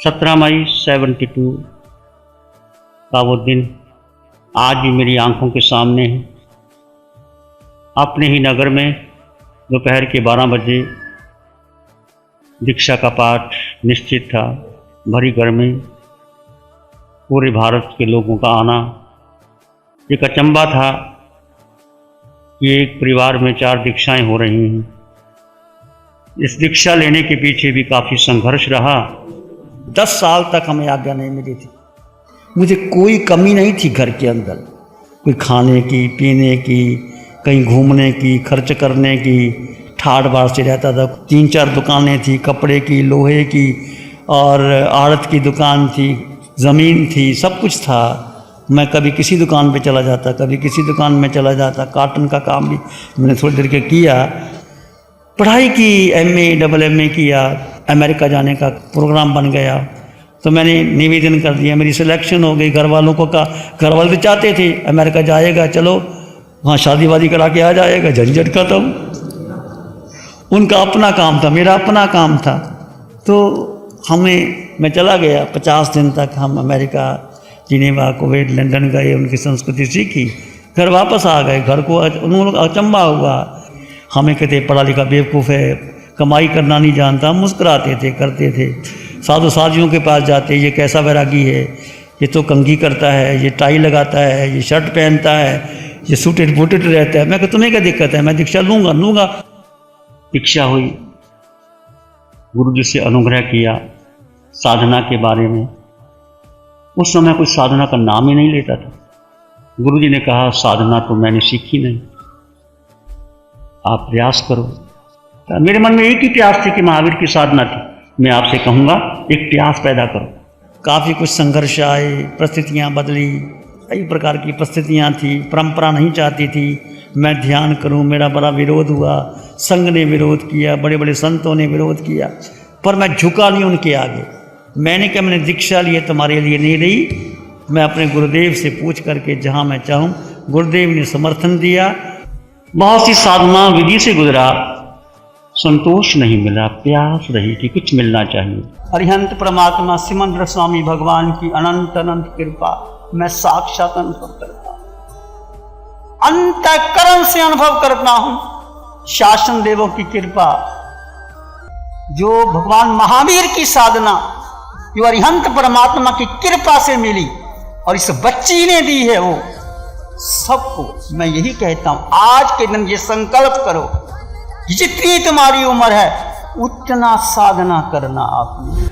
17 मई 72 का वो दिन आज भी मेरी आंखों के सामने है। अपने ही नगर में दोपहर के 12 बजे दीक्षा का पाठ निश्चित था। भरी गर्मी, पूरे भारत के लोगों का आना। एक अचंभा था कि एक परिवार में 4 दीक्षाएं हो रही हैं। इस दीक्षा लेने के पीछे भी काफ़ी संघर्ष रहा। 10 साल तक हमें आज्ञा नहीं मिली थी। मुझे कोई कमी नहीं थी घर के अंदर, कोई खाने की, पीने की, कहीं घूमने की, खर्च करने की। ठाड़ बाड़ से रहता था। 3-4 दुकानें थी, कपड़े की, लोहे की, और आड़त की दुकान थी, ज़मीन थी, सब कुछ था। मैं कभी किसी दुकान पे चला जाता, कभी किसी दुकान में चला जाता। कार्टन का काम भी मैंने थोड़ी देर के किया। पढ़ाई की, MA AA किया। अमेरिका जाने का प्रोग्राम बन गया तो मैंने निवेदन कर दिया, मेरी सिलेक्शन हो गई। घर वालों को कहा, घर वाले तो चाहते थे अमेरिका जाएगा, चलो वहाँ शादी वादी करा के आ जाएगा, झंझट खत्म। उनका अपना काम था, मेरा अपना काम था। तो मैं चला गया। 50 दिन तक हम अमेरिका, जिनेवा, कुवैत, लंदन गए, उनकी संस्कृति सीखी। घर वापस आ गए। घर को उन लोग अचंभा हुआ। हमें कहते पढ़ा लिखा बेवकूफ़ है, कमाई करना नहीं जानता। हम मुस्कुराते थे, करते थे। साधु साधियों के पास जाते, ये कैसा वैरागी है, ये तो कंघी करता है, ये टाई लगाता है, ये शर्ट पहनता है, ये सूटेड बूटेड रहता है। मैं कहता तुम्हें क्या दिक्कत है, मैं दीक्षा लूँगा। दीक्षा हुई, गुरु जी से अनुग्रह किया साधना के बारे में। उस समय कोई साधना का नाम ही नहीं लेता था। गुरु जी ने कहा साधना तो मैंने सीखी नहीं, आप प्रयास करो। तो मेरे मन में एक ही प्यास थी कि महावीर की साधना थी। मैं आपसे कहूँगा एक प्यास पैदा करो। काफ़ी कुछ संघर्ष आए, परिस्थितियाँ बदली, कई प्रकार की परिस्थितियाँ थी। परंपरा नहीं चाहती थी मैं ध्यान करूं, मेरा बड़ा विरोध हुआ। संघ ने विरोध किया, बड़े बड़े संतों ने विरोध किया, पर मैं झुका नहीं उनके आगे। मैंने कहा मैंने दीक्षा ली है, तुम्हारे लिए नहीं रही। मैं अपने गुरुदेव से पूछ करके जहाँ मैं चाहूँ, गुरुदेव ने समर्थन दिया। बहुत सी साधना विधि से गुजरा, संतोष नहीं मिला, प्यास रही कि कुछ मिलना चाहिए। अरिहंत परमात्मा सिमंद्र स्वामी भगवान की अनंत अनंत कृपा मैं साक्षात अनुभव करता हूँ, अंतःकरण से अनुभव करता हूँ। शासन देवों की कृपा, जो भगवान महावीर की साधना, जो अरिहंत परमात्मा की कृपा से मिली और इस बच्ची ने दी है, वो सबको मैं यही कहता हूं, आज के दिन ये संकल्प करो, जितनी तुम्हारी उम्र है उतना साधना करना आपने।